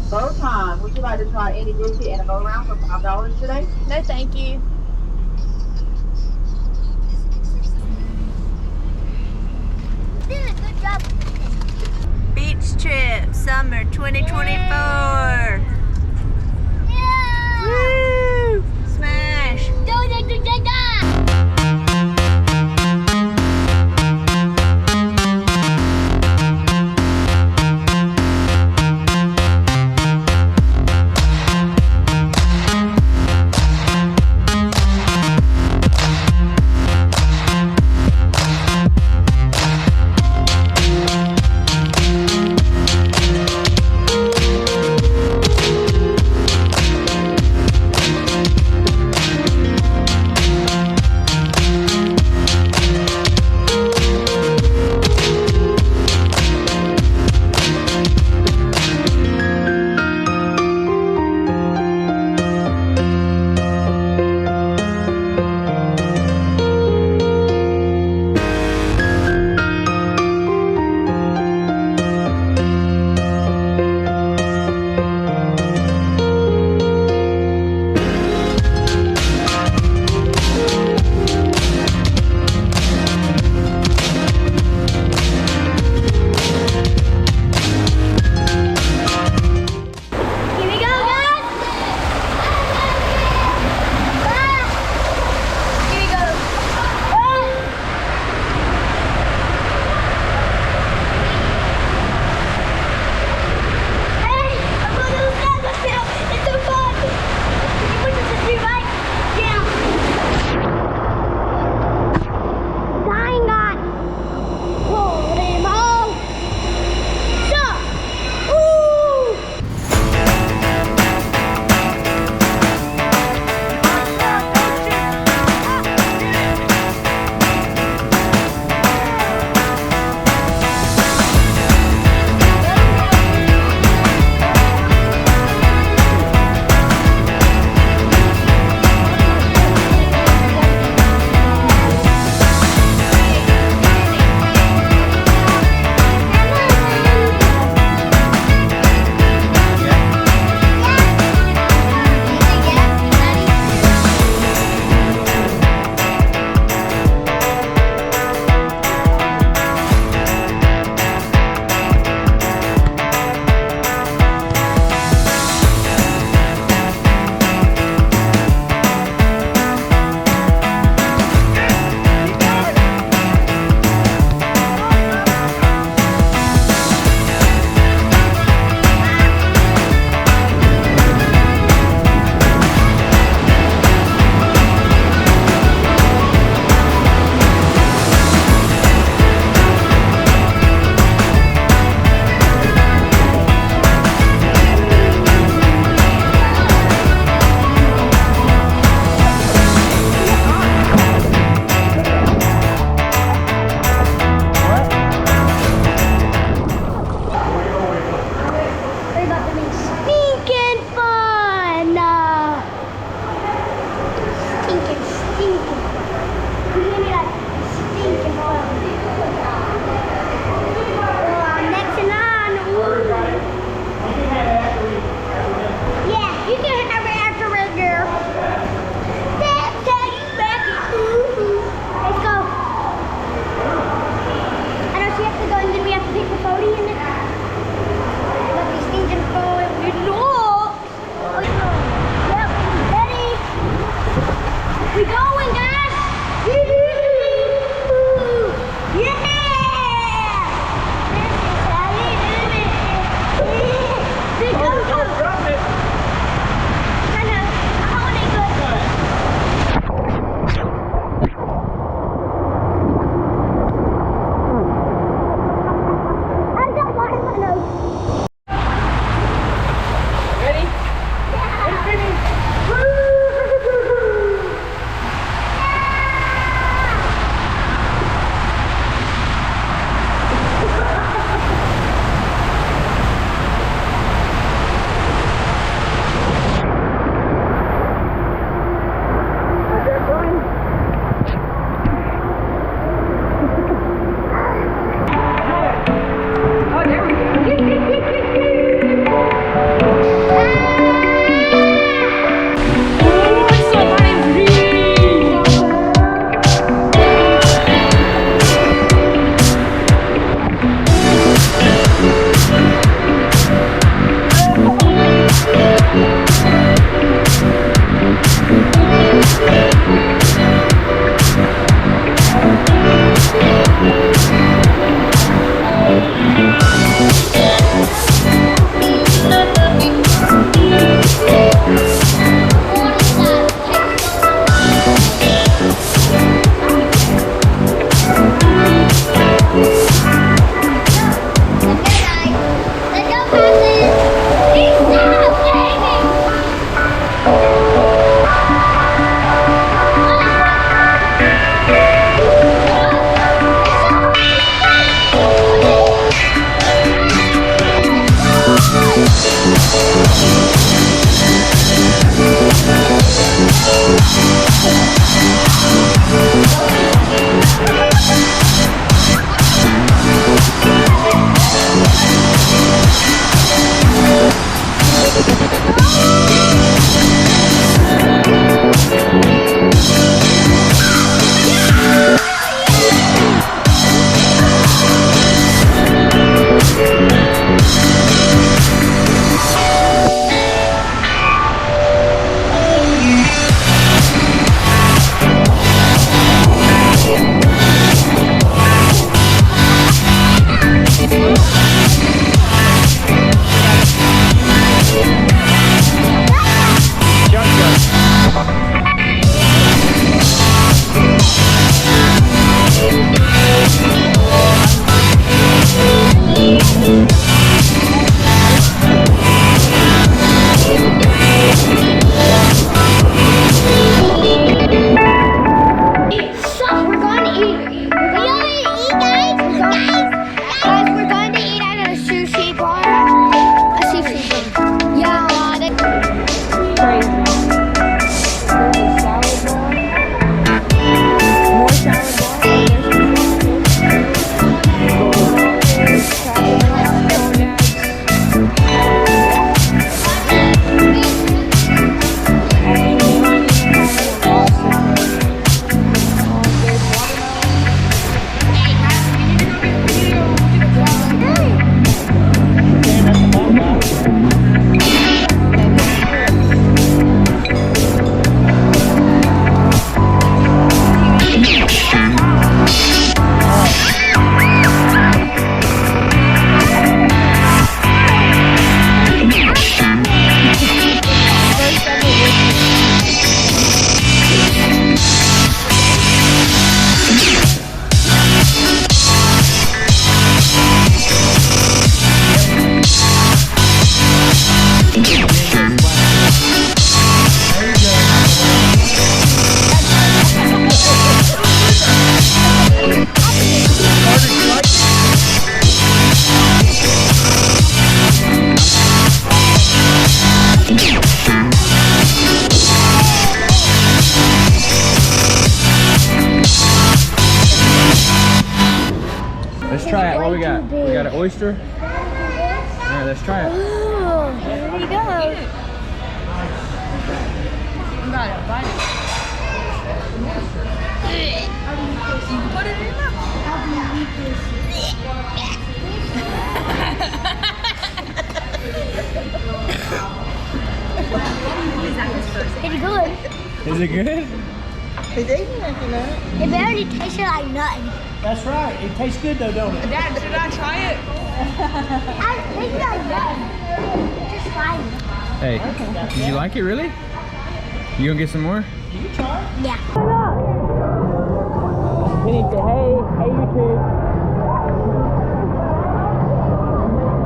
Go time. Would you like to try any dish and a go around for $5 today? No, thank you. Did a good job. Beach trip, summer 2024. Yeah. Woo! Smash! Da, da, da, da, da. Let's try it. What we got? We got an oyster. All right, let's try it. Oh, here we go. Got it, bite it. You can put it in your mouth. Pretty good. Is it good? He's eating it, you know. It barely tasted like nothing. That's right. It tastes good though, don't it? Dad, should I try it? I tasted like nothing. Just fine. Hey, did you like it really? You gonna get some more? Yeah. Penny say, hey YouTube.